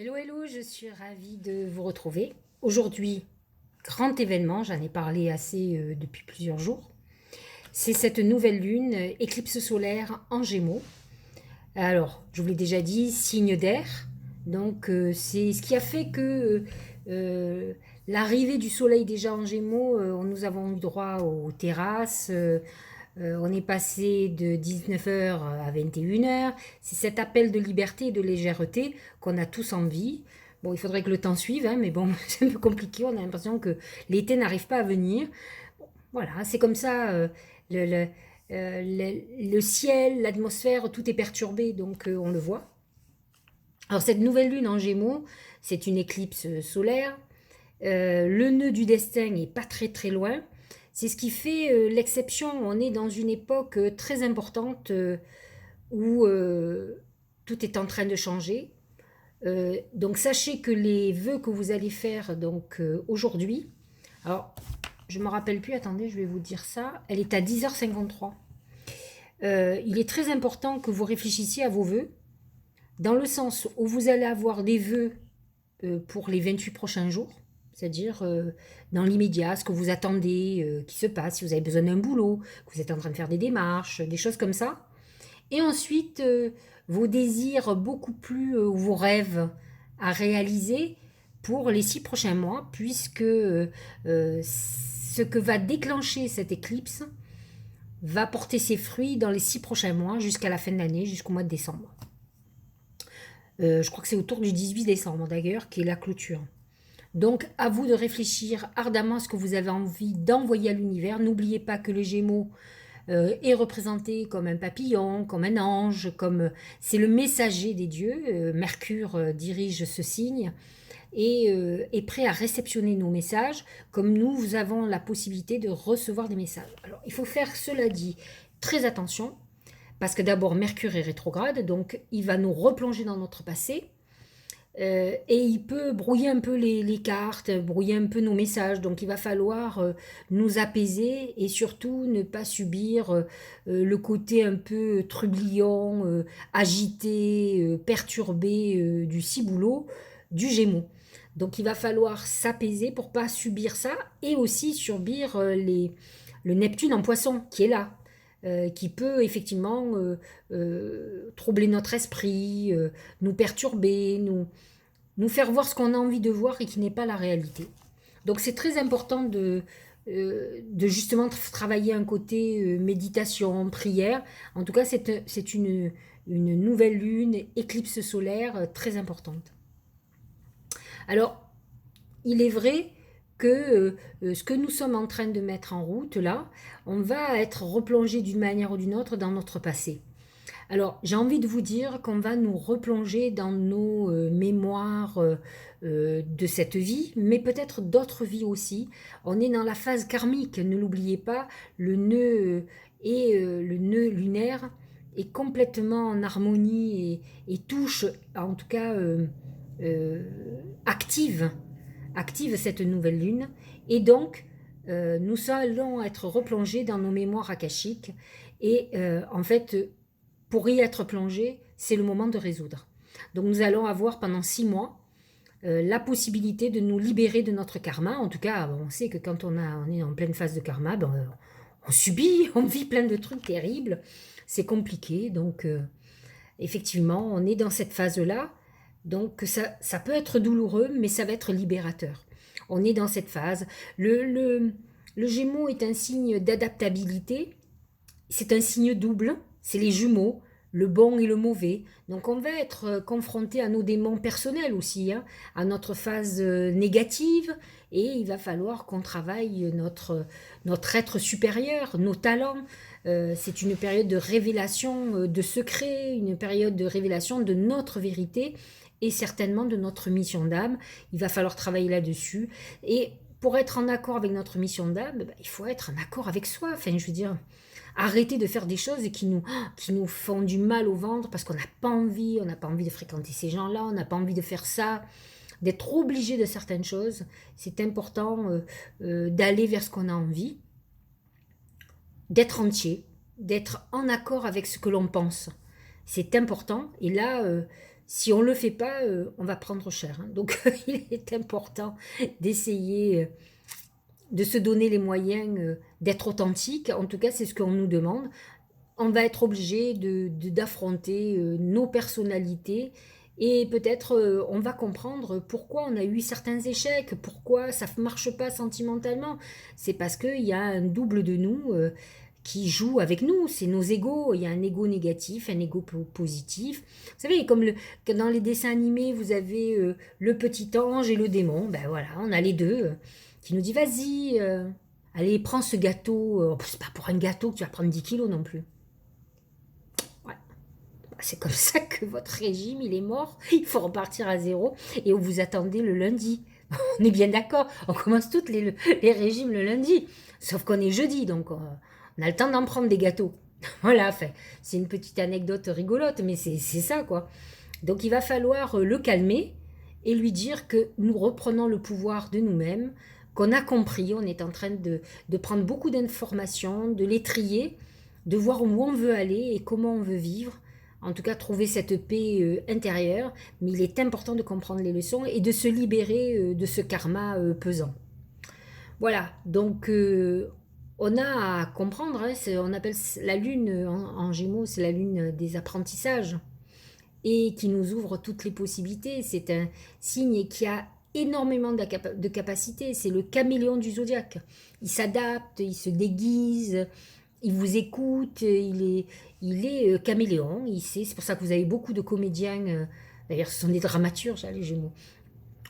Hello, hello, je suis ravie de vous retrouver. Aujourd'hui, grand événement, j'en ai parlé assez depuis plusieurs jours. C'est cette nouvelle lune, éclipse solaire en Gémeaux. Alors, je vous l'ai déjà dit, signe d'air. Donc, c'est ce qui a fait que l'arrivée du soleil déjà en Gémeaux, nous avons eu droit aux terrasses. On est passé de 19 heures à 21 heures. C'est cet appel de liberté et de légèreté qu'on a tous envie. Bon, il faudrait que le temps suive, hein, mais bon, c'est un peu compliqué. On a l'impression que l'été n'arrive pas à venir. Bon, voilà, c'est comme ça. Le, le, le ciel, l'atmosphère, tout est perturbé, donc on le voit. Alors cette nouvelle lune en Gémeaux, c'est une éclipse solaire. Le nœud du destin est pas très très loin. C'est ce qui fait l'exception. On est dans une époque très importante où tout est en train de changer. Donc sachez que les vœux que vous allez faire donc aujourd'hui, alors je me rappelle plus, attendez, je vais vous dire ça, elle est à 10h53. Il est très important que vous réfléchissiez à vos vœux, dans le sens où vous allez avoir des vœux pour les 28 prochains jours, c'est-à-dire dans l'immédiat, ce que vous attendez qui se passe, si vous avez besoin d'un boulot, que vous êtes en train de faire des démarches, des choses comme ça. Et ensuite, vos désirs beaucoup plus, vos rêves à réaliser pour les 6 prochains mois, puisque ce que va déclencher cette éclipse va porter ses fruits dans les 6 prochains mois, jusqu'à la fin de l'année, jusqu'au mois de décembre. Je crois que c'est autour du 18 décembre d'ailleurs, qui est la clôture. Donc, à vous de réfléchir ardemment à ce que vous avez envie d'envoyer à l'univers. N'oubliez pas que le Gémeaux est représenté comme un papillon, comme un ange, comme c'est le messager des dieux. Mercure dirige ce signe et est prêt à réceptionner nos messages, comme nous avons la possibilité de recevoir des messages. Alors, il faut faire, cela dit, très attention, parce que d'abord, Mercure est rétrograde, donc il va nous replonger dans notre passé. Et il peut brouiller un peu les cartes, brouiller un peu nos messages. Donc il va falloir nous apaiser et surtout ne pas subir le côté un peu trublion, agité, perturbé du ciboulot, du Gémeaux. Donc il va falloir s'apaiser pour pas subir ça et aussi subir le Neptune en poisson qui est là. Qui peut effectivement troubler notre esprit, nous perturber, nous faire voir ce qu'on a envie de voir et qui n'est pas la réalité. Donc c'est très important de justement travailler un côté méditation, prière. En tout cas, c'est une nouvelle lune, éclipse solaire très importante. Alors, il est vrai que ce que nous sommes en train de mettre en route là, on va être replongé d'une manière ou d'une autre dans notre passé. Alors, j'ai envie de vous dire qu'on va nous replonger dans nos mémoires de cette vie, mais peut-être d'autres vies aussi. On est dans la phase karmique, ne l'oubliez pas, le nœud le nœud lunaire est complètement en harmonie et touche, en tout cas, euh, active, active cette nouvelle lune. Et donc, nous allons être replongés dans nos mémoires akashiques. Et en fait, pour y être plongé, c'est le moment de résoudre. Donc nous allons avoir pendant 6 mois la possibilité de nous libérer de notre karma. En tout cas, on sait que quand on est en pleine phase de karma, ben, on subit, on vit plein de trucs terribles. C'est compliqué. Donc effectivement, on est dans cette phase-là. Donc ça peut être douloureux, mais ça va être libérateur. On est dans cette phase. Le Gémeaux est un signe d'adaptabilité. C'est un signe double, c'est les jumeaux, le bon et le mauvais. Donc on va être confronté à nos démons personnels aussi, hein, à notre phase négative, et il va falloir qu'on travaille notre être supérieur, nos talents. C'est une période de révélation de secrets, une période de révélation de notre vérité et certainement de notre mission d'âme. Il va falloir travailler là-dessus. Et pour être en accord avec notre mission d'âme, il faut être en accord avec soi. Enfin, je veux dire, arrêter de faire des choses qui nous font du mal au ventre parce qu'on n'a pas envie de fréquenter ces gens-là, on n'a pas envie de faire ça, d'être obligé de certaines choses. C'est important d'aller vers ce qu'on a envie, d'être entier, d'être en accord avec ce que l'on pense. C'est important. Et là, Si on ne le fait pas, on va prendre cher, hein. Donc il est important d'essayer de se donner les moyens d'être authentique. En tout cas, c'est ce qu'on nous demande. On va être obligé d'affronter nos personnalités et peut-être on va comprendre pourquoi on a eu certains échecs, pourquoi ça ne marche pas sentimentalement. C'est parce qu'il y a un double de nous qui joue avec nous, c'est nos égos. Il y a un ego négatif, un ego positif. Vous savez, comme que dans les dessins animés, vous avez le petit ange et le démon. Ben voilà, on a les deux qui nous dit vas-y, allez, prends ce gâteau. C'est pas pour un gâteau que tu vas prendre 10 kilos non plus. Ouais. C'est comme ça que votre régime, il est mort. Il faut repartir à zéro et vous attendez le lundi. On est bien d'accord, on commence tous les régimes le lundi. Sauf qu'on est jeudi, donc on a le temps d'en prendre des gâteaux. Voilà, fait. C'est une petite anecdote rigolote, mais c'est ça, quoi. Donc il va falloir le calmer et lui dire que nous reprenons le pouvoir de nous-mêmes, qu'on a compris, on est en train de prendre beaucoup d'informations, de les trier, de voir où on veut aller et comment on veut vivre. En tout cas, trouver cette paix intérieure, mais il est important de comprendre les leçons et de se libérer de ce karma pesant. Voilà, donc on a à comprendre, hein, on appelle la lune en Gémeaux, c'est la lune des apprentissages et qui nous ouvre toutes les possibilités. C'est un signe qui a énormément de capacités, c'est le caméléon du zodiaque. Il s'adapte, il se déguise, il vous écoute, il est caméléon, c'est pour ça que vous avez beaucoup de comédiens, d'ailleurs ce sont des dramaturges, hein, les Gémeaux,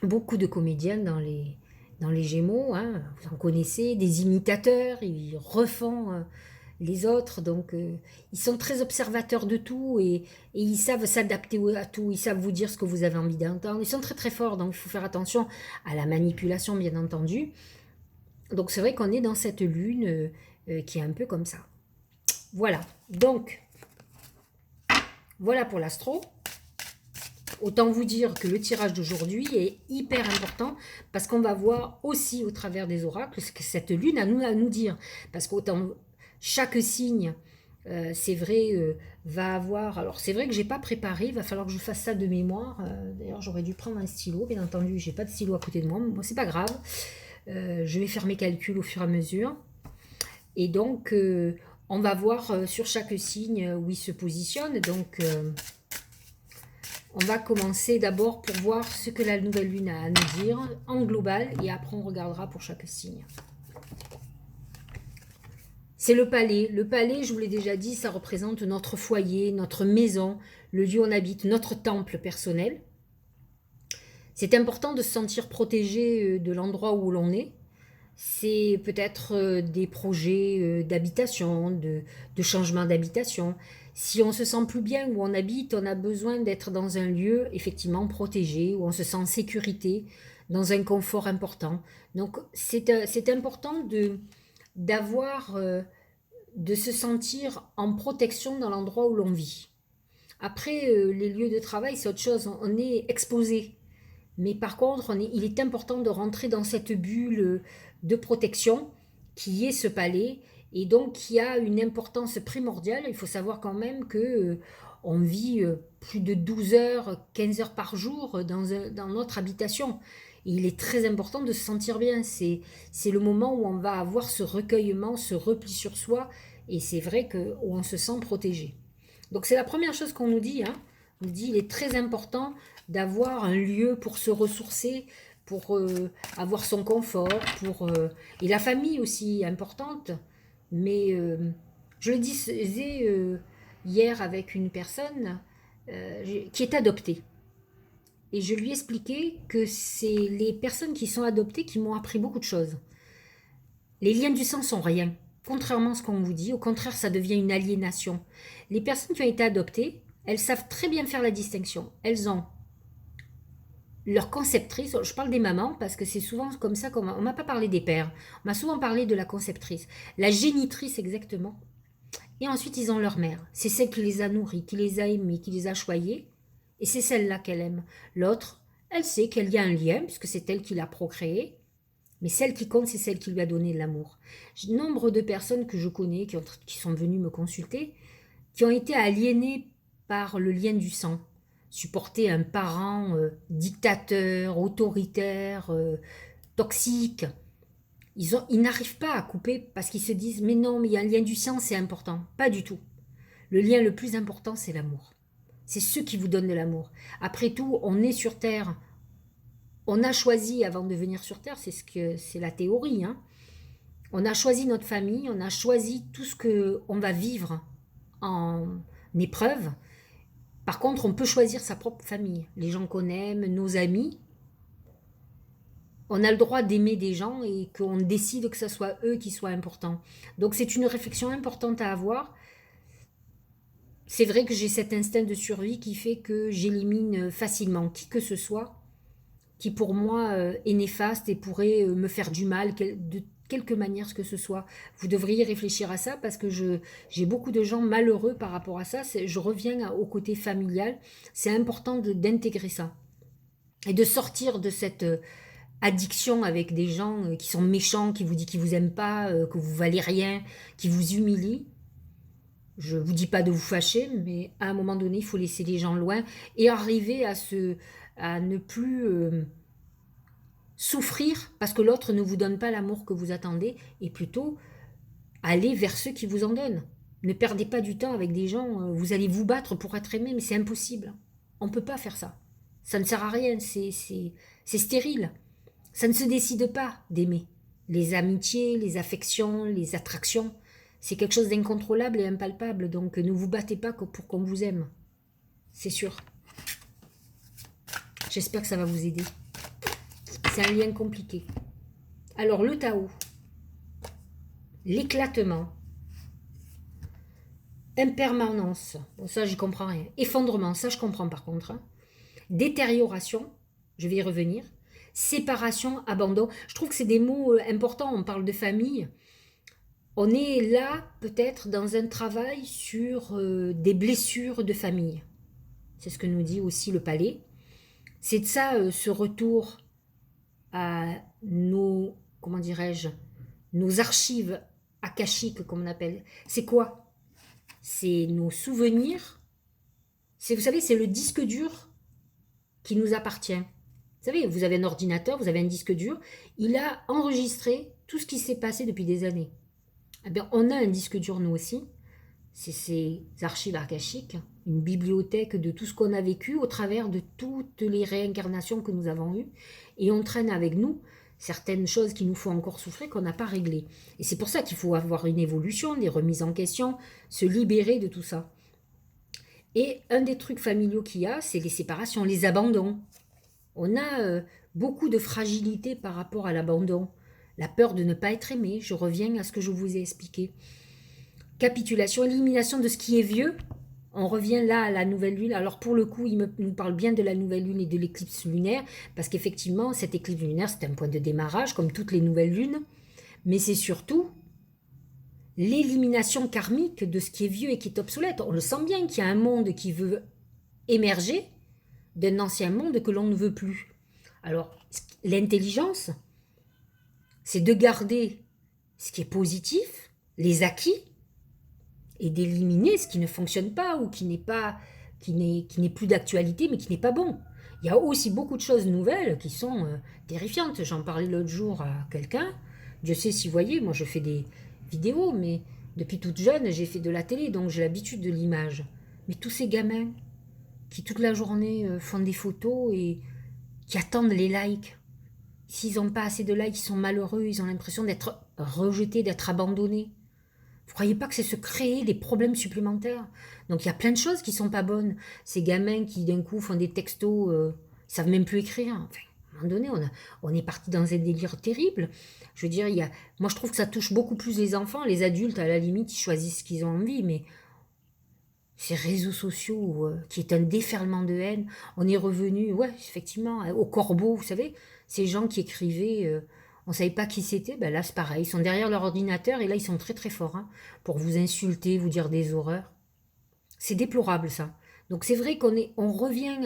beaucoup de comédiens dans les Gémeaux, hein, vous en connaissez, des imitateurs, ils refont les autres, donc ils sont très observateurs de tout et ils savent s'adapter à tout, ils savent vous dire ce que vous avez envie d'entendre, ils sont très très forts, donc il faut faire attention à la manipulation bien entendu. Donc c'est vrai qu'on est dans cette lune qui est un peu comme ça. Voilà, donc voilà pour l'astro. Autant vous dire que le tirage d'aujourd'hui est hyper important parce qu'on va voir aussi au travers des oracles ce que cette lune a à nous dire. Parce qu'autant chaque signe, c'est vrai, va avoir... Alors c'est vrai que je n'ai pas préparé, il va falloir que je fasse ça de mémoire. D'ailleurs j'aurais dû prendre un stylo, bien entendu, j'ai pas de stylo à côté de moi, mais bon, c'est pas grave. Je vais faire mes calculs au fur et à mesure. Et donc, on va voir sur chaque signe où il se positionne. Donc... on va commencer d'abord pour voir ce que la nouvelle lune a à nous dire en global et après on regardera pour chaque signe. C'est le palais. Le palais, je vous l'ai déjà dit, ça représente notre foyer, notre maison, le lieu où on habite, notre temple personnel. C'est important de se sentir protégé de l'endroit où l'on est. C'est peut-être des projets d'habitation, de changement d'habitation. Si on se sent plus bien où on habite, on a besoin d'être dans un lieu effectivement protégé, où on se sent en sécurité, dans un confort important. Donc c'est important d'avoir, de se sentir en protection dans l'endroit où l'on vit. Après, les lieux de travail, c'est autre chose, on est exposé. Mais par contre, il est important de rentrer dans cette bulle de protection qui est ce palais et donc qui a une importance primordiale. Il faut savoir quand même que on vit plus de 12 heures, 15 heures par jour dans notre habitation. Et il est très important de se sentir bien. C'est le moment où on va avoir ce recueillement, ce repli sur soi. Et c'est vrai qu'on se sent protégé. Donc c'est la première chose qu'on nous dit. Hein. On nous dit il est très important d'avoir un lieu pour se ressourcer, pour avoir son confort, et la famille aussi importante. Mais je le disais hier avec une personne qui est adoptée. Et je lui expliquais que c'est les personnes qui sont adoptées qui m'ont appris beaucoup de choses. Les liens du sang sont rien. Contrairement à ce qu'on vous dit, au contraire, ça devient une aliénation. Les personnes qui ont été adoptées, elles savent très bien faire la distinction. Elles ont leur conceptrice, je parle des mamans parce que c'est souvent comme ça qu'on m'a pas parlé des pères, on m'a souvent parlé de la conceptrice, la génitrice exactement. Et ensuite ils ont leur mère, c'est celle qui les a nourris, qui les a aimés, qui les a choyés, et c'est celle-là qu'elle aime. L'autre, elle sait qu'il y a un lien puisque c'est elle qui l'a procréé, mais celle qui compte c'est celle qui lui a donné de l'amour. Nombre de personnes que je connais qui sont venues me consulter, qui ont été aliénées par le lien du sang. supporter un parent dictateur, autoritaire, toxique. Ils n'arrivent pas à couper parce qu'ils se disent mais non, mais il y a un lien du sang, c'est important. Pas du tout. Le lien le plus important, c'est l'amour. C'est ce qui vous donne de l'amour. Après tout, on est sur Terre. On a choisi avant de venir sur Terre, c'est la théorie, hein. On a choisi notre famille, on a choisi tout ce qu'on va vivre en épreuve. Par contre, on peut choisir sa propre famille, les gens qu'on aime, nos amis. On a le droit d'aimer des gens et qu'on décide que ce soit eux qui soient importants. Donc c'est une réflexion importante à avoir. C'est vrai que j'ai cet instinct de survie qui fait que j'élimine facilement qui que ce soit qui pour moi est néfaste et pourrait me faire du mal de quelque manière que ce soit. Vous devriez réfléchir à ça parce que j'ai beaucoup de gens malheureux par rapport à ça. Je reviens au côté familial. C'est important d'intégrer ça et de sortir de cette addiction avec des gens qui sont méchants, qui vous disent qu'ils vous aiment pas, que vous valez rien, qui vous humilient. Je vous dis pas de vous fâcher, mais à un moment donné, il faut laisser les gens loin et arriver à ne plus souffrir parce que l'autre ne vous donne pas l'amour que vous attendez et plutôt aller vers ceux qui vous en donnent. Ne perdez pas du temps avec des gens, vous allez vous battre pour être aimé, mais c'est impossible. On ne peut pas faire ça. Ça ne sert à rien, c'est stérile. Ça ne se décide pas d'aimer. Les amitiés, les affections, les attractions, c'est quelque chose d'incontrôlable et impalpable, donc ne vous battez pas pour qu'on vous aime. C'est sûr. J'espère que ça va vous aider. C'est un lien compliqué. Alors le Tao, l'éclatement, impermanence, bon ça j'y comprends rien, effondrement, ça je comprends par contre, hein. Détérioration, je vais y revenir, séparation, abandon, je trouve que c'est des mots importants, on parle de famille, on est là peut-être dans un travail sur des blessures de famille, c'est ce que nous dit aussi le palais, c'est de ça ce retour à nos, comment dirais-je, nos archives akashiques, comme on appelle. C'est quoi? C'est nos souvenirs. Vous savez, c'est le disque dur qui nous appartient. Vous savez, vous avez un ordinateur, vous avez un disque dur, il a enregistré tout ce qui s'est passé depuis des années. Eh bien, on a un disque dur, nous aussi. C'est ces archives akashiques, une bibliothèque de tout ce qu'on a vécu au travers de toutes les réincarnations que nous avons eues. Et on traîne avec nous certaines choses qui nous font encore souffrir, qu'on n'a pas réglées. Et c'est pour ça qu'il faut avoir une évolution, des remises en question, se libérer de tout ça. Et un des trucs familiaux qu'il y a, c'est les séparations, les abandons. On a beaucoup de fragilité par rapport à l'abandon. La peur de ne pas être aimé, je reviens à ce que je vous ai expliqué. Capitulation, élimination de ce qui est vieux. On revient là à la nouvelle lune. Alors pour le coup, il nous parle bien de la nouvelle lune et de l'éclipse lunaire, parce qu'effectivement, cette éclipse lunaire, c'est un point de démarrage, comme toutes les nouvelles lunes, mais c'est surtout l'élimination karmique de ce qui est vieux et qui est obsolète. On le sent bien qu'il y a un monde qui veut émerger d'un ancien monde que l'on ne veut plus. Alors, l'intelligence, c'est de garder ce qui est positif, les acquis, et d'éliminer ce qui ne fonctionne pas ou qui n'est plus d'actualité mais qui n'est pas bon. Il y a aussi beaucoup de choses nouvelles qui sont terrifiantes. J'en parlais l'autre jour à quelqu'un. Dieu sait si vous voyez, moi je fais des vidéos, mais depuis toute jeune j'ai fait de la télé, donc j'ai l'habitude de l'image. Mais tous ces gamins qui toute la journée font des photos et qui attendent les likes, s'ils n'ont pas assez de likes, ils sont malheureux, ils ont l'impression d'être rejetés, d'être abandonnés. Vous croyez pas que c'est se créer des problèmes supplémentaires? Donc il y a plein de choses qui sont pas bonnes. Ces gamins qui d'un coup font des textos, ils savent même plus écrire. Enfin, à un moment donné, on est parti dans un délire terrible. Je veux dire, moi je trouve que ça touche beaucoup plus les enfants. Les adultes, à la limite, ils choisissent ce qu'ils ont envie, mais ces réseaux sociaux qui est un déferlement de haine, on est revenu, ouais, effectivement, au corbeau, vous savez, ces gens qui écrivaient... on ne savait pas qui c'était, ben là c'est pareil, ils sont derrière leur ordinateur et là ils sont très très forts hein, pour vous insulter, vous dire des horreurs. C'est déplorable ça. Donc c'est vrai on revient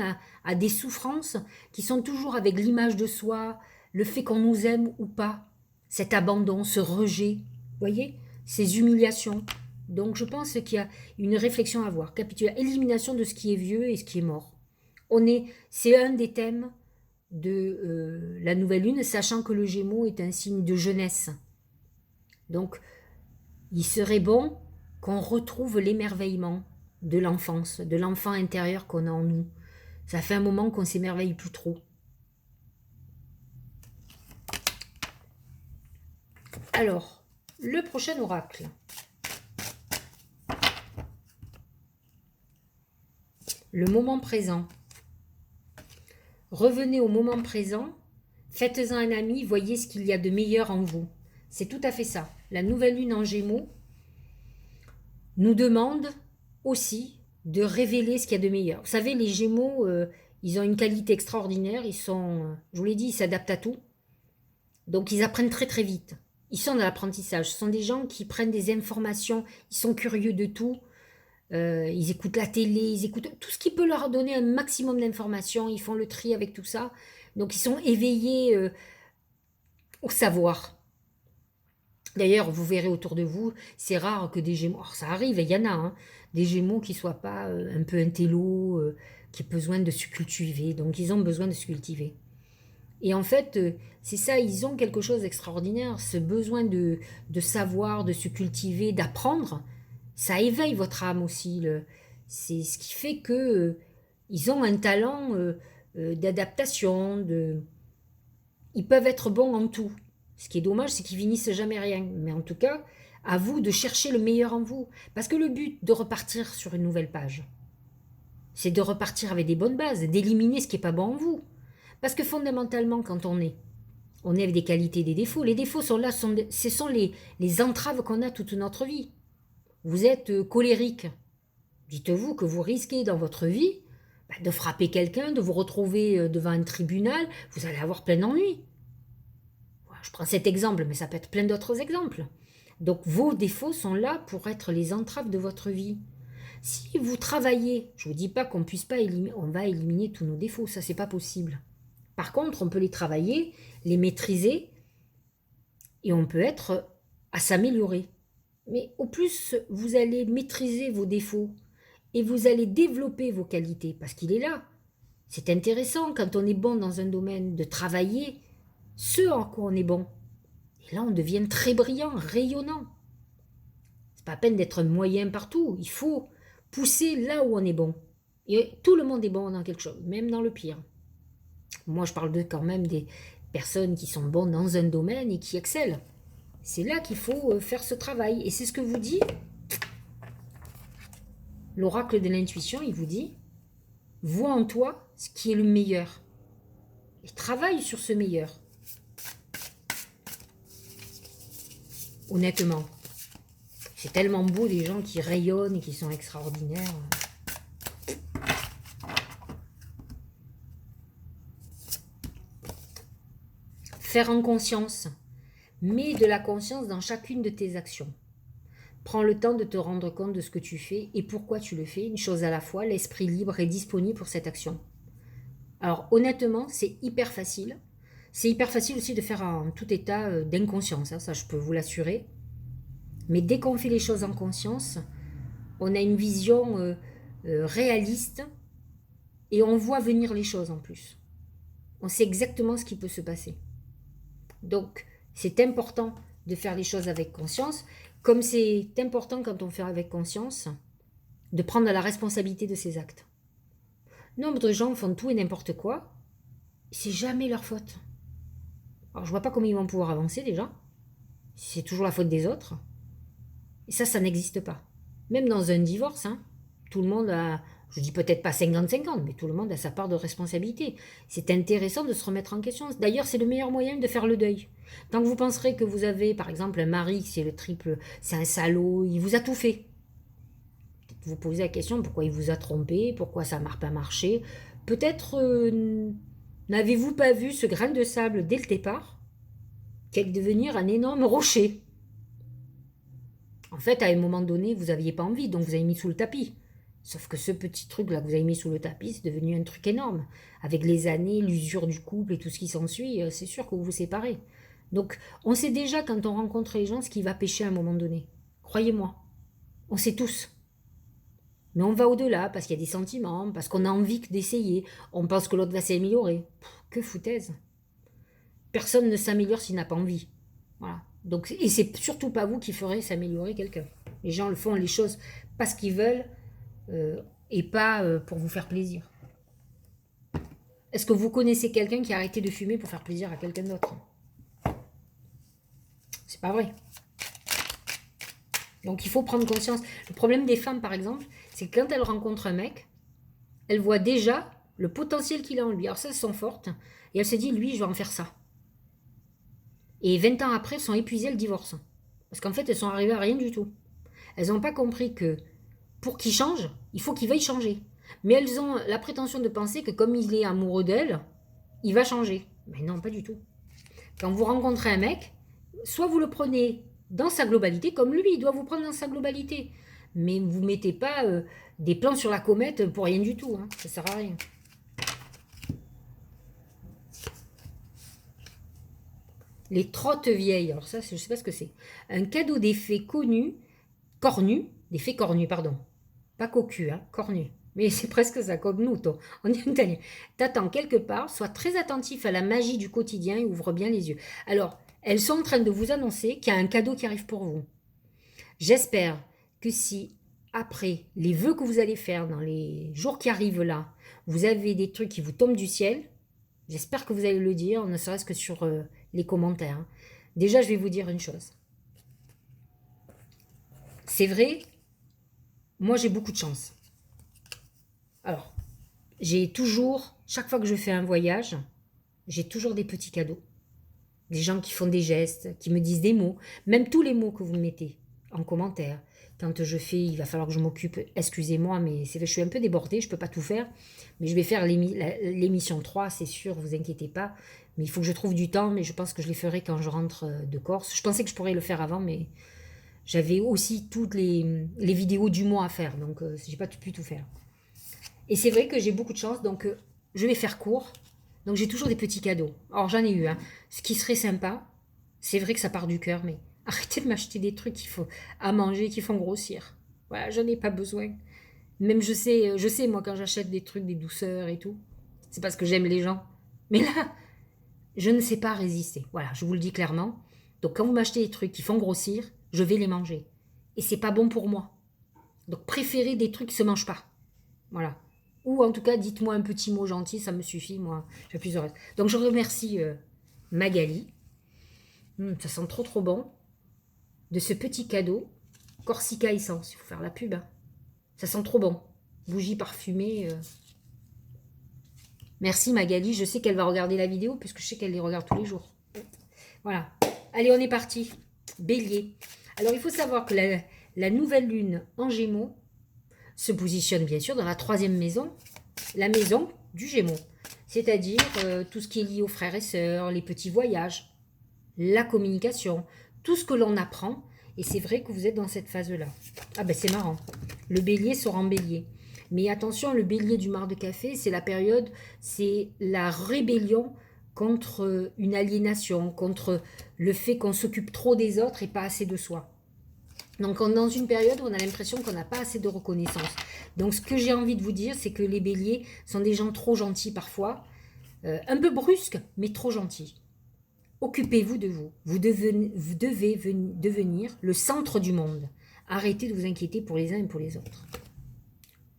à des souffrances qui sont toujours avec l'image de soi, le fait qu'on nous aime ou pas, cet abandon, ce rejet, vous voyez, ces humiliations. Donc je pense qu'il y a une réflexion à avoir, élimination de ce qui est vieux et ce qui est mort. C'est un des thèmes de la nouvelle lune, sachant que le Gémeaux est un signe de jeunesse. Donc, il serait bon qu'on retrouve l'émerveillement de l'enfance, de l'enfant intérieur qu'on a en nous. Ça fait un moment qu'on s'émerveille plus trop. Alors, le prochain oracle. Le moment présent. Revenez au moment présent, faites-en un ami, voyez ce qu'il y a de meilleur en vous. C'est tout à fait ça. La nouvelle lune en Gémeaux nous demande aussi de révéler ce qu'il y a de meilleur. Vous savez, les Gémeaux, ils ont une qualité extraordinaire. Ils sont, je vous l'ai dit, ils s'adaptent à tout. Donc, ils apprennent très très vite. Ils sont dans l'apprentissage. Ce sont des gens qui prennent des informations. Ils sont curieux de tout. Ils écoutent la télé, ils écoutent tout ce qui peut leur donner un maximum d'informations. Ils font le tri avec tout ça. Donc, ils sont éveillés au savoir. D'ailleurs, vous verrez autour de vous, c'est rare que des Gémeaux, alors ça arrive, il y en a, hein, des Gémeaux qui ne soient pas un peu intello, qui aient besoin de se cultiver. Donc, ils ont besoin de se cultiver. Et en fait, c'est ça, ils ont quelque chose d'extraordinaire, ce besoin de savoir, de se cultiver, d'apprendre. Ça éveille votre âme aussi. C'est ce qui fait que ils ont un talent d'adaptation, ils peuvent être bons en tout. Ce qui est dommage, c'est qu'ils finissent jamais rien. Mais en tout cas, à vous de chercher le meilleur en vous. Parce que le but de repartir sur une nouvelle page, c'est de repartir avec des bonnes bases, d'éliminer ce qui n'est pas bon en vous. Parce que fondamentalement, quand on est avec des qualités et des défauts. Les défauts sont là, ce sont les entraves qu'on a toute notre vie. Vous êtes colérique. Dites-vous que vous risquez dans votre vie de frapper quelqu'un, de vous retrouver devant un tribunal. Vous allez avoir plein d'ennuis. Je prends cet exemple, mais ça peut être plein d'autres exemples. Donc vos défauts sont là pour être les entraves de votre vie. Si vous travaillez, je ne vous dis pas qu'on puisse pas on va éliminer tous nos défauts, ça c'est pas possible. Par contre, on peut les travailler, les maîtriser, et on peut être à s'améliorer. Mais au plus vous allez maîtriser vos défauts et vous allez développer vos qualités, parce qu'il est là. C'est intéressant quand on est bon dans un domaine de travailler ce en quoi on est bon. Et là, on devient très brillant, rayonnant. C'est pas la peine d'être moyen partout. Il faut pousser là où on est bon. Et tout le monde est bon dans quelque chose, même dans le pire. Moi, je parle quand même des personnes qui sont bonnes dans un domaine et qui excellent. C'est là qu'il faut faire ce travail. Et c'est ce que vous dit l'oracle de l'intuition. Il vous dit, vois en toi ce qui est le meilleur. Et travaille sur ce meilleur. Honnêtement, c'est tellement beau des gens qui rayonnent et qui sont extraordinaires. Faire en conscience. Mets de la conscience dans chacune de tes actions. Prends le temps de te rendre compte de ce que tu fais et pourquoi tu le fais. Une chose à la fois, l'esprit libre est disponible pour cette action. Alors honnêtement, c'est hyper facile. C'est hyper facile aussi de faire en tout état d'inconscience, hein, ça je peux vous l'assurer. Mais dès qu'on fait les choses en conscience, on a une vision réaliste et on voit venir les choses en plus. On sait exactement ce qui peut se passer. Donc, c'est important de faire les choses avec conscience, comme c'est important quand on fait avec conscience de prendre la responsabilité de ses actes. Nombre de gens font tout et n'importe quoi, c'est jamais leur faute. Alors, je vois pas comment ils vont pouvoir avancer déjà. C'est toujours la faute des autres. Et ça n'existe pas. Même dans un divorce, hein, tout le monde a, je dis peut-être pas 50-50, mais tout le monde a sa part de responsabilité. C'est intéressant de se remettre en question. D'ailleurs, c'est le meilleur moyen de faire le deuil. Tant que vous penserez que vous avez, par exemple, un mari qui est le triple, c'est un salaud, il vous a tout fait. Vous posez la question pourquoi il vous a trompé, pourquoi ça n'a pas marché. Peut-être n'avez-vous pas vu ce grain de sable dès le départ qui allait devenir un énorme rocher. En fait, à un moment donné, vous n'aviez pas envie, donc vous avez mis sous le tapis. Sauf que ce petit truc-là que vous avez mis sous le tapis, c'est devenu un truc énorme. Avec les années, l'usure du couple et tout ce qui s'ensuit, c'est sûr que vous vous séparez. Donc, on sait déjà quand on rencontre les gens ce qui va pécher à un moment donné. Croyez-moi, on sait tous. Mais on va au-delà parce qu'il y a des sentiments, parce qu'on a envie d'essayer. On pense que l'autre va s'améliorer. Que foutaise. Personne ne s'améliore s'il n'a pas envie. Voilà. Donc, et c'est surtout pas vous qui ferez s'améliorer quelqu'un. Les gens le font les choses parce qu'ils veulent euh, et pas pour vous faire plaisir. Est-ce que vous connaissez quelqu'un qui a arrêté de fumer pour faire plaisir à quelqu'un d'autre? C'est pas vrai. Donc il faut prendre conscience. Le problème des femmes, par exemple, c'est que quand elles rencontrent un mec, elles voient déjà le potentiel qu'il a en lui. Alors ça, elles sont fortes. Et elles se disent, lui, je vais en faire ça. Et 20 ans après, elles sont épuisées, elles divorcent. Parce qu'en fait, elles sont arrivées à rien du tout. Elles n'ont pas compris que pour qu'il change, il faut qu'il veuille changer. Mais elles ont la prétention de penser que comme il est amoureux d'elle, il va changer. Mais non, pas du tout. Quand vous rencontrez un mec, soit vous le prenez dans sa globalité, comme lui, il doit vous prendre dans sa globalité. Mais vous ne mettez pas des plans sur la comète pour rien du tout. Hein. Ça ne sert à rien. Les trottes vieilles, alors ça, je ne sais pas ce que c'est. Un cadeau des fées connues, cornues, des fées cornues, pardon. Pas cocu, hein, cornues. Mais c'est presque ça, comme nous, on est italien. T'attends quelque part, sois très attentif à la magie du quotidien et ouvre bien les yeux. Alors, elles sont en train de vous annoncer qu'il y a un cadeau qui arrive pour vous. J'espère que si, après les vœux que vous allez faire dans les jours qui arrivent là, vous avez des trucs qui vous tombent du ciel, j'espère que vous allez le dire, ne serait-ce que sur les commentaires. Hein. Déjà, je vais vous dire une chose. C'est vrai, moi j'ai beaucoup de chance. Alors, j'ai toujours, chaque fois que je fais un voyage, j'ai toujours des petits cadeaux. Des gens qui font des gestes, qui me disent des mots, même tous les mots que vous mettez en commentaire. Quand je fais, il va falloir que je m'occupe, excusez-moi, mais je suis un peu débordée, je ne peux pas tout faire, mais je vais faire l'émission 3, c'est sûr, vous inquiétez pas, mais il faut que je trouve du temps, mais je pense que je les ferai quand je rentre de Corse. Je pensais que je pourrais le faire avant, mais j'avais aussi toutes les vidéos du mois à faire, donc je n'ai pas pu tout faire. Et c'est vrai que j'ai beaucoup de chance, donc je vais faire court. Donc j'ai toujours des petits cadeaux. Alors j'en ai eu, hein. Ce qui serait sympa, c'est vrai que ça part du cœur, mais arrêtez de m'acheter des trucs qu'il faut à manger, qui font grossir. Voilà, j'en ai pas besoin. Même je sais moi quand j'achète des trucs, des douceurs et tout, c'est parce que j'aime les gens. Mais là, je ne sais pas résister. Voilà, je vous le dis clairement. Donc quand vous m'achetez des trucs qui font grossir, je vais les manger. Et c'est pas bon pour moi. Donc préférez des trucs qui se mangent pas. Voilà. Ou en tout cas, dites-moi un petit mot gentil, ça me suffit, moi, j'ai plus de reste. Donc je remercie Magali, ça sent trop trop bon, de ce petit cadeau, Corsica Essence, il faut faire la pub, hein. Ça sent trop bon, bougie parfumée. Merci Magali, je sais qu'elle va regarder la vidéo, puisque je sais qu'elle les regarde tous les jours. Voilà, allez on est parti, Bélier. Alors il faut savoir que la nouvelle lune en Gémeaux se positionne bien sûr dans la 3e maison, la maison du Gémeaux. C'est-à-dire tout ce qui est lié aux frères et sœurs, les petits voyages, la communication, tout ce que l'on apprend. Et c'est vrai que vous êtes dans cette phase-là. Ah ben c'est marrant. Le bélier sera en bélier. Mais attention, le bélier du mar de café, c'est la période, c'est la rébellion contre une aliénation, contre le fait qu'on s'occupe trop des autres et pas assez de soi. Donc on est dans une période où on a l'impression qu'on n'a pas assez de reconnaissance. Donc ce que j'ai envie de vous dire, c'est que les béliers sont des gens trop gentils parfois, un peu brusques, mais trop gentils. Occupez-vous de vous. Vous devez devenir le centre du monde. Arrêtez de vous inquiéter pour les uns et pour les autres.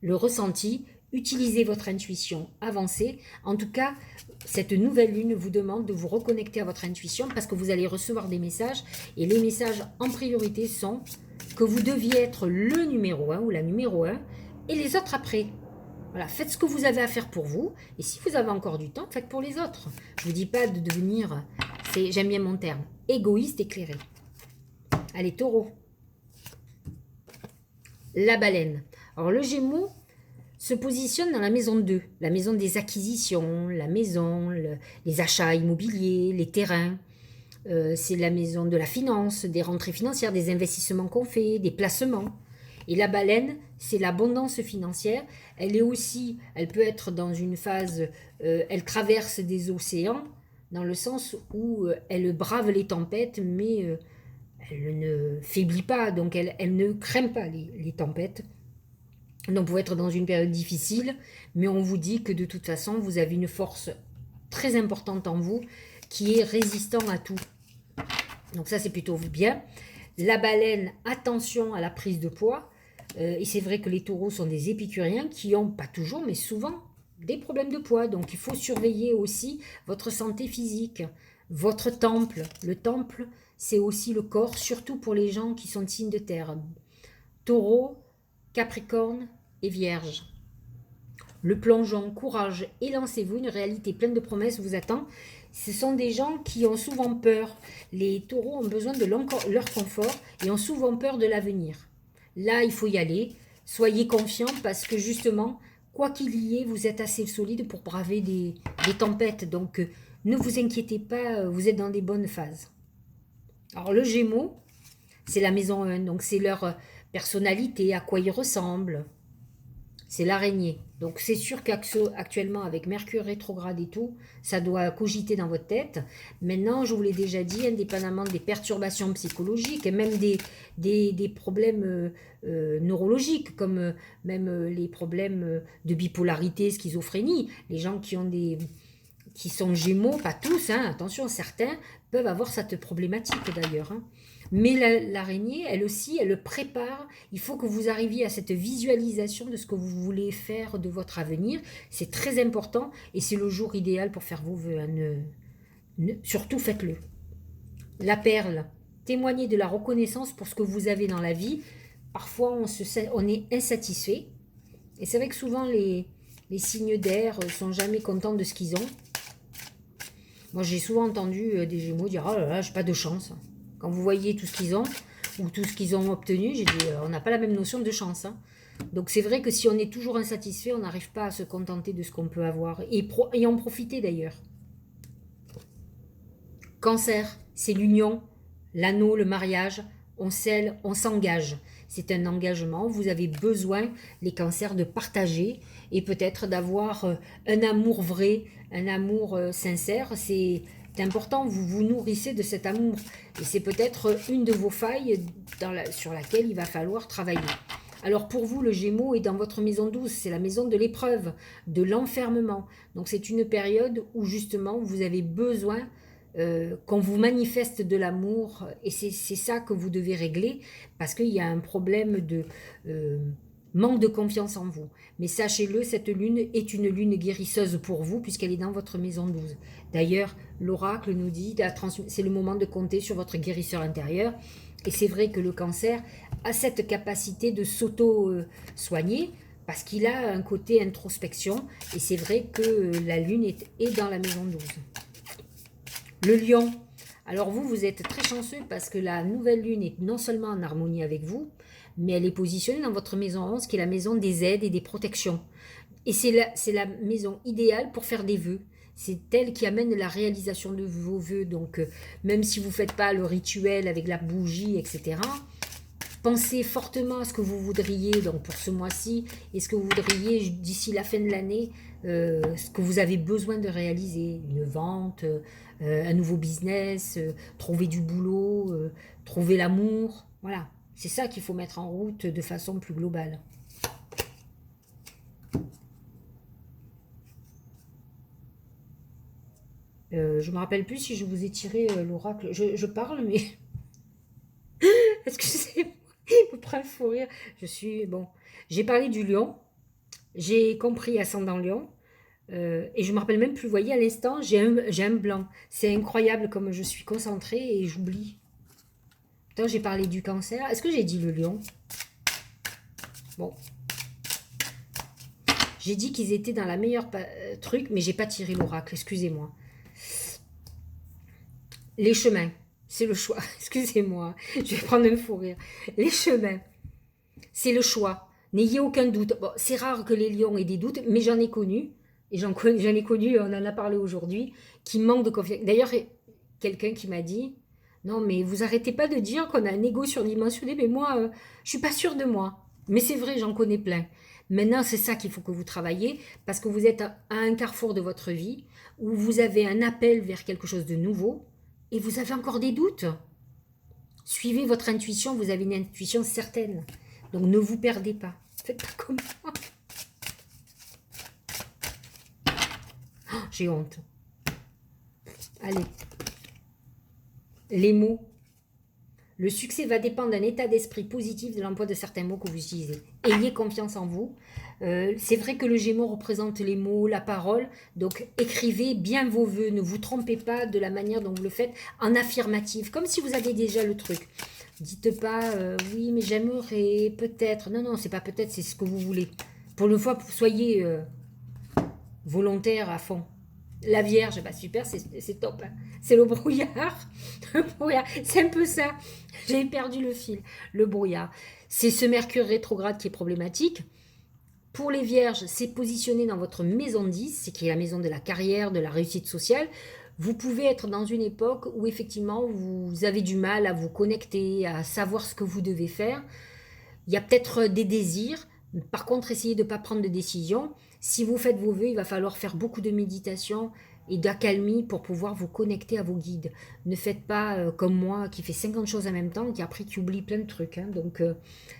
Le ressenti, utilisez votre intuition, avancez. En tout cas, cette nouvelle lune vous demande de vous reconnecter à votre intuition parce que vous allez recevoir des messages. Et les messages en priorité sont que vous deviez être le numéro 1 ou la numéro 1 et les autres après. Voilà, faites ce que vous avez à faire pour vous. Et si vous avez encore du temps, faites pour les autres. Je ne vous dis pas de devenir, j'aime bien mon terme, égoïste éclairé. Allez, taureau. La baleine. Alors le Gémeaux se positionne dans la maison 2, la maison des acquisitions, la maison, les achats immobiliers, les terrains. C'est la maison de la finance, des rentrées financières, des investissements qu'on fait, des placements. Et la baleine, c'est l'abondance financière. Elle est aussi, elle peut être dans une phase, elle traverse des océans, dans le sens où elle brave les tempêtes, mais elle ne faiblit pas, donc elle ne craint pas les tempêtes. Donc vous pouvez être dans une période difficile, mais on vous dit que de toute façon, vous avez une force très importante en vous qui est résistant à tout. Donc ça, c'est plutôt bien. La baleine, attention à la prise de poids. Et c'est vrai que les taureaux sont des épicuriens qui ont, pas toujours, mais souvent, des problèmes de poids. Donc il faut surveiller aussi votre santé physique, votre temple. Le temple, c'est aussi le corps, surtout pour les gens qui sont signes de terre. Taureau, Capricorne et Vierge. Le plongeon, courage et lancez-vous, une réalité pleine de promesses vous attend. Ce sont des gens qui ont souvent peur. Les taureaux ont besoin de leur confort et ont souvent peur de l'avenir. Là, il faut y aller. Soyez confiants parce que justement, quoi qu'il y ait, vous êtes assez solide pour braver des tempêtes. Donc, ne vous inquiétez pas, vous êtes dans des bonnes phases. Alors, le Gémeaux, c'est la maison 1, donc c'est leur personnalité, à quoi ils ressemblent. C'est l'araignée. Donc c'est sûr qu'actuellement avec Mercure rétrograde et tout, ça doit cogiter dans votre tête. Maintenant, je vous l'ai déjà dit, indépendamment des perturbations psychologiques et même des problèmes neurologiques, comme même les problèmes de bipolarité, schizophrénie, les gens qui sont gémeaux, pas tous, hein, attention, certains peuvent avoir cette problématique d'ailleurs. Hein. Mais l'araignée, elle aussi, elle le prépare. Il faut que vous arriviez à cette visualisation de ce que vous voulez faire de votre avenir. C'est très important et c'est le jour idéal pour faire vos vœux. Surtout faites-le. La perle, témoignez de la reconnaissance pour ce que vous avez dans la vie. Parfois, on est insatisfait. Et c'est vrai que souvent, les signes d'air ne sont jamais contents de ce qu'ils ont. Moi, j'ai souvent entendu des Gémeaux dire « Oh là là, j'ai pas de chance ». Quand vous voyez tout ce qu'ils ont, ou tout ce qu'ils ont obtenu, j'ai dit, on n'a pas la même notion de chance. Hein. Donc c'est vrai que si on est toujours insatisfait, on n'arrive pas à se contenter de ce qu'on peut avoir. Et en profiter d'ailleurs. Cancer, c'est l'union, l'anneau, le mariage, on scelle, on s'engage. C'est un engagement, vous avez besoin, les cancers, de partager et peut-être d'avoir un amour vrai, un amour sincère. C'est important, vous vous nourrissez de cet amour. Et c'est peut-être une de vos failles sur laquelle il va falloir travailler. Alors pour vous, le Gémeaux est dans votre maison 12, c'est la maison de l'épreuve, de l'enfermement. Donc c'est une période où justement vous avez besoin qu'on vous manifeste de l'amour et c'est ça que vous devez régler parce qu'il y a un problème de manque de confiance en vous. Mais sachez-le, cette lune est une lune guérisseuse pour vous puisqu'elle est dans votre maison 12. D'ailleurs, l'oracle nous dit c'est le moment de compter sur votre guérisseur intérieur. Et c'est vrai que le cancer a cette capacité de s'auto-soigner parce qu'il a un côté introspection. Et c'est vrai que la lune est dans la maison 12. Le lion. Alors vous êtes très chanceux parce que la nouvelle lune est non seulement en harmonie avec vous, mais elle est positionnée dans votre maison 11 qui est la maison des aides et des protections. Et c'est la maison idéale pour faire des vœux. C'est elle qui amène la réalisation de vos vœux. Donc, même si vous ne faites pas le rituel avec la bougie, etc., pensez fortement à ce que vous voudriez donc pour ce mois-ci et ce que vous voudriez d'ici la fin de l'année, ce que vous avez besoin de réaliser. Une vente, un nouveau business, trouver du boulot, trouver l'amour. Voilà, c'est ça qu'il faut mettre en route de façon plus globale. Je me rappelle plus si je vous ai tiré l'oracle. Je parle, mais excusez-moi, il me prend le fou rire. Bon. J'ai parlé du lion. J'ai compris ascendant lion. Et je me rappelle même plus. Vous voyez, à l'instant, j'ai un blanc. C'est incroyable comme je suis concentrée et j'oublie. Putain, j'ai parlé du cancer. Est-ce que j'ai dit le lion? Bon. J'ai dit qu'ils étaient dans la meilleure truc, mais j'ai pas tiré l'oracle. Excusez-moi. Les chemins, c'est le choix. Excusez-moi, je vais prendre un fou rire. Les chemins, c'est le choix. N'ayez aucun doute. Bon, c'est rare que les lions aient des doutes, mais j'en ai connu. Et j'en ai connu, on en a parlé aujourd'hui, qui manquent de confiance. D'ailleurs, quelqu'un qui m'a dit, non, mais vous arrêtez pas de dire qu'on a un ego surdimensionné, mais moi, je suis pas sûre de moi. Mais c'est vrai, j'en connais plein. Maintenant, c'est ça qu'il faut que vous travaillez, parce que vous êtes à un carrefour de votre vie, où vous avez un appel vers quelque chose de nouveau, et vous avez encore des doutes. Suivez votre intuition, vous avez une intuition certaine. Donc ne vous perdez pas. Faites pas comme moi. Oh, j'ai honte. Allez. Les mots. Le succès va dépendre d'un état d'esprit positif de l'emploi de certains mots que vous utilisez. Ayez confiance en vous. C'est vrai que le Gémeaux représente les mots, la parole. Donc écrivez bien vos vœux. Ne vous trompez pas de la manière dont vous le faites en affirmative. Comme si vous aviez déjà le truc. Dites pas oui mais j'aimerais peut-être. Non, non, c'est pas peut-être, c'est ce que vous voulez. Pour une fois, soyez volontaire à fond. La Vierge, bah super, c'est top. Hein. C'est le brouillard. Le brouillard, c'est un peu ça. J'ai perdu le fil. Le brouillard. C'est ce Mercure rétrograde qui est problématique. Pour les Vierges, c'est positionné dans votre maison 10, c'est qui est la maison de la carrière, de la réussite sociale. Vous pouvez être dans une époque où effectivement vous avez du mal à vous connecter, à savoir ce que vous devez faire. Il y a peut-être des désirs. Par contre, essayez de ne pas prendre de décision. Si vous faites vos vœux, il va falloir faire beaucoup de méditation et d'accalmie pour pouvoir vous connecter à vos guides. Ne faites pas comme moi qui fait 50 choses en même temps et qui après qui oublie plein de trucs. Hein. Donc,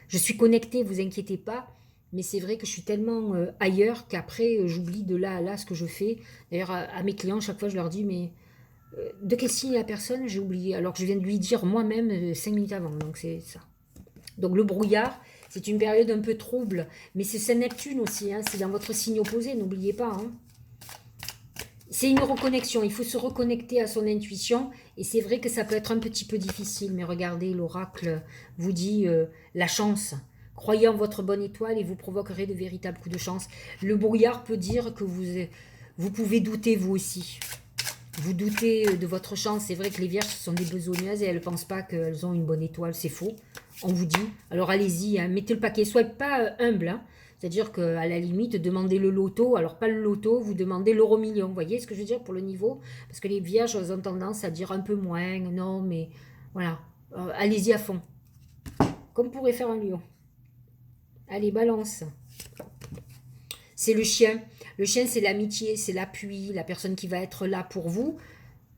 je suis connectée, vous inquiétez pas. Mais c'est vrai que je suis tellement ailleurs qu'après, j'oublie de là à là ce que je fais. D'ailleurs, à mes clients, chaque fois, je leur dis, mais de quel signe est la personne? J'ai oublié. Alors que je viens de lui dire moi-même 5 minutes avant. Donc, c'est ça. Donc, le brouillard, c'est une période un peu trouble. Mais c'est Neptune aussi. Hein, c'est dans votre signe opposé, n'oubliez pas. Hein. C'est une reconnexion. Il faut se reconnecter à son intuition. Et c'est vrai que ça peut être un petit peu difficile. Mais regardez, l'oracle vous dit la chance. Croyez en votre bonne étoile et vous provoquerez de véritables coups de chance. Le brouillard peut dire que vous pouvez douter vous aussi. Vous doutez de votre chance. C'est vrai que les Vierges sont des besogneuses et elles ne pensent pas qu'elles ont une bonne étoile. C'est faux. On vous dit. Alors allez-y, hein, mettez le paquet. Soyez pas humble. Hein. C'est-à-dire qu'à la limite, demandez le loto. Alors pas le loto, vous demandez l'euro-million. Vous voyez ce que je veux dire pour le niveau? Parce que les Vierges ont tendance à dire un peu moins. Non, mais voilà. Allez-y à fond. Comme pourrait faire un lion. Allez, balance. C'est le chien. Le chien, c'est l'amitié, c'est l'appui, la personne qui va être là pour vous.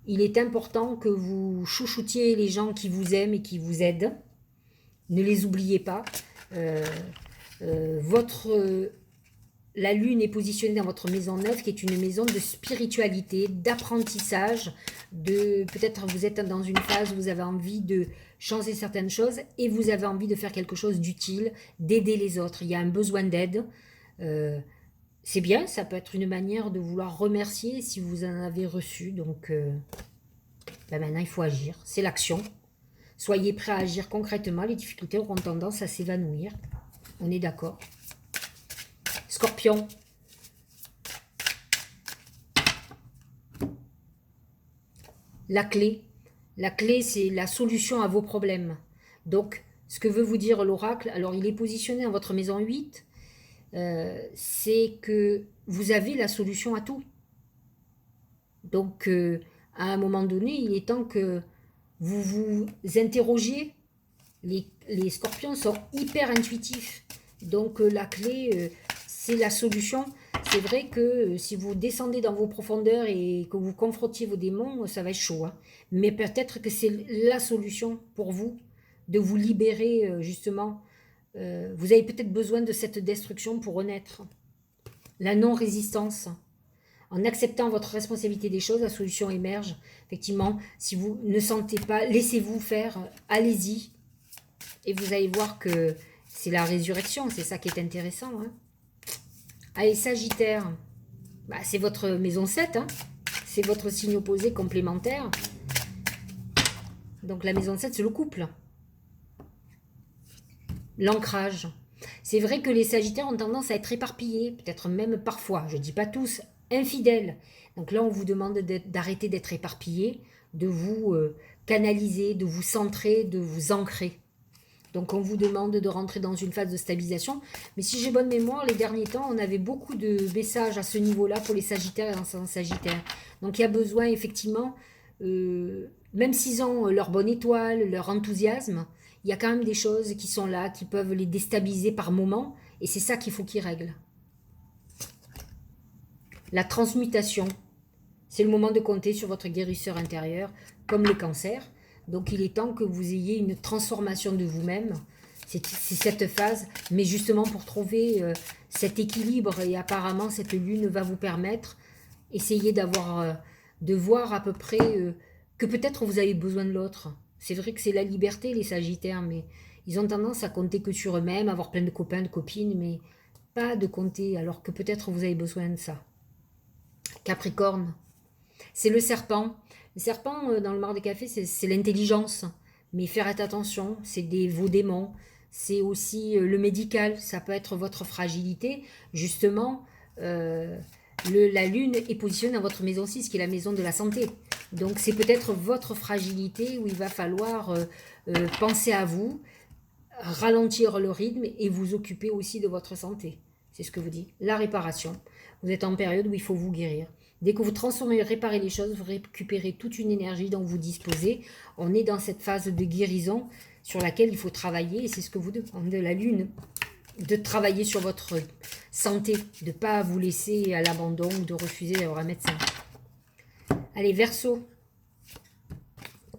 Il est important que vous chouchoutiez les gens qui vous aiment et qui vous aident. Ne les oubliez pas. La lune est positionnée dans votre maison 9, qui est une maison de spiritualité, d'apprentissage. Peut-être vous êtes dans une phase où vous avez envie de changer certaines choses et vous avez envie de faire quelque chose d'utile, d'aider les autres. Il y a un besoin d'aide. C'est bien, ça peut être une manière de vouloir remercier si vous en avez reçu. Donc, maintenant, il faut agir. C'est l'action. Soyez prêts à agir concrètement. Les difficultés auront tendance à s'évanouir. On est d'accord. Scorpion. La clé. La clé, c'est la solution à vos problèmes. Donc, ce que veut vous dire l'oracle, alors il est positionné dans votre maison 8, c'est que vous avez la solution à tout. Donc, à un moment donné, il est temps que vous vous interrogiez. Les scorpions sont hyper intuitifs. Donc, la clé, c'est la solution. C'est vrai que si vous descendez dans vos profondeurs et que vous confrontiez vos démons, ça va être chaud. Hein. Mais peut-être que c'est la solution pour vous de vous libérer justement. Vous avez peut-être besoin de cette destruction pour renaître. La non-résistance. En acceptant votre responsabilité des choses, la solution émerge. Effectivement, si vous ne sentez pas, laissez-vous faire, allez-y. Et vous allez voir que c'est la résurrection, c'est ça qui est intéressant. Hein. Allez, Sagittaire, bah, c'est votre maison 7, hein. C'est votre signe opposé complémentaire. Donc la maison 7, c'est le couple. L'ancrage. C'est vrai que les Sagittaires ont tendance à être éparpillés, peut-être même parfois, je ne dis pas tous, infidèles. Donc là, on vous demande d'arrêter d'être éparpillés, de vous canaliser, de vous centrer, de vous ancrer. Donc on vous demande de rentrer dans une phase de stabilisation. Mais si j'ai bonne mémoire, les derniers temps, on avait beaucoup de messages à ce niveau-là pour les Sagittaires et l'ascendant Sagittaire. Donc il y a besoin effectivement, même s'ils ont leur bonne étoile, leur enthousiasme, il y a quand même des choses qui sont là, qui peuvent les déstabiliser par moments. Et c'est ça qu'il faut qu'ils règlent. La transmutation, c'est le moment de compter sur votre guérisseur intérieur, comme le cancer. Donc il est temps que vous ayez une transformation de vous-même. C'est cette phase, mais justement pour trouver cet équilibre, et apparemment cette lune va vous permettre, essayer de voir à peu près que peut-être vous avez besoin de l'autre. C'est vrai que c'est la liberté, les Sagittaires, mais ils ont tendance à compter que sur eux-mêmes, avoir plein de copains, de copines, mais pas de compter, alors que peut-être vous avez besoin de ça. Capricorne, c'est le serpent. Le serpent, dans le mar des cafés, c'est l'intelligence. Mais faire attention, c'est vos démons. C'est aussi le médical. Ça peut être votre fragilité. Justement, la lune est positionnée dans votre maison 6, qui est la maison de la santé. Donc c'est peut-être votre fragilité où il va falloir penser à vous, ralentir le rythme et vous occuper aussi de votre santé. C'est ce que vous dit. La réparation. Vous êtes en période où il faut vous guérir. Dès que vous transformez, réparez les choses, vous récupérez toute une énergie dont vous disposez. On est dans cette phase de guérison sur laquelle il faut travailler. Et c'est ce que vous demande de la lune. De travailler sur votre santé. De ne pas vous laisser à l'abandon ou de refuser d'avoir un médecin. Allez, Verseau.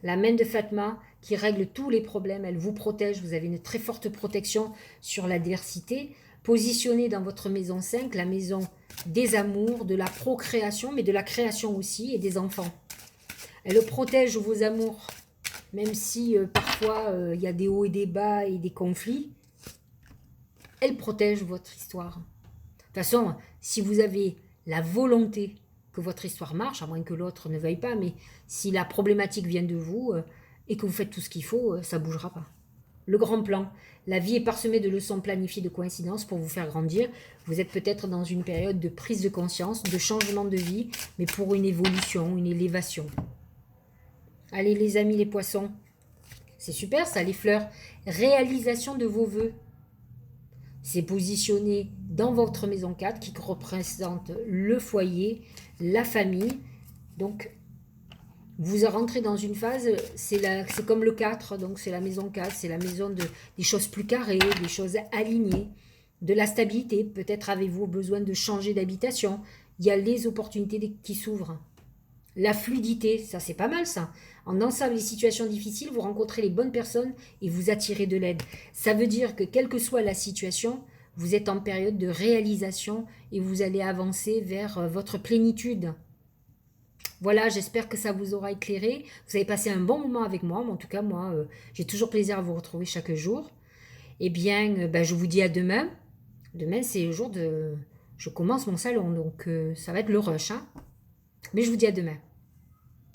La main de Fatma qui règle tous les problèmes. Elle vous protège. Vous avez une très forte protection sur l'adversité. Positionnée dans votre maison 5, la maison des amours, de la procréation, mais de la création aussi, et des enfants. Elle protège vos amours, même si parfois il y a des hauts et des bas et des conflits. Elle protège votre histoire. De toute façon, si vous avez la volonté que votre histoire marche, à moins que l'autre ne veuille pas, mais si la problématique vient de vous et que vous faites tout ce qu'il faut, ça ne bougera pas. Le grand plan. La vie est parsemée de leçons planifiées, de coïncidences pour vous faire grandir. Vous êtes peut-être dans une période de prise de conscience, de changement de vie, mais pour une évolution, une élévation. Allez les amis, les poissons. C'est super ça, les fleurs. Réalisation de vos vœux. C'est positionné dans votre maison 4 qui représente le foyer, la famille. Donc, vous rentrez dans une phase, c'est comme le 4, donc c'est la maison 4, c'est la maison des choses plus carrées, des choses alignées, de la stabilité. Peut-être avez-vous besoin de changer d'habitation. Il y a les opportunités qui s'ouvrent. La fluidité, ça c'est pas mal ça. En ensemble les situations difficiles, vous rencontrez les bonnes personnes et vous attirez de l'aide. Ça veut dire que quelle que soit la situation, vous êtes en période de réalisation et vous allez avancer vers votre plénitude. Voilà, j'espère que ça vous aura éclairé. Vous avez passé un bon moment avec moi. Mais en tout cas, moi, j'ai toujours plaisir à vous retrouver chaque jour. Eh bien, je vous dis à demain. Demain, c'est le jour de... Je commence mon salon, donc ça va être le rush. Hein, mais je vous dis à demain.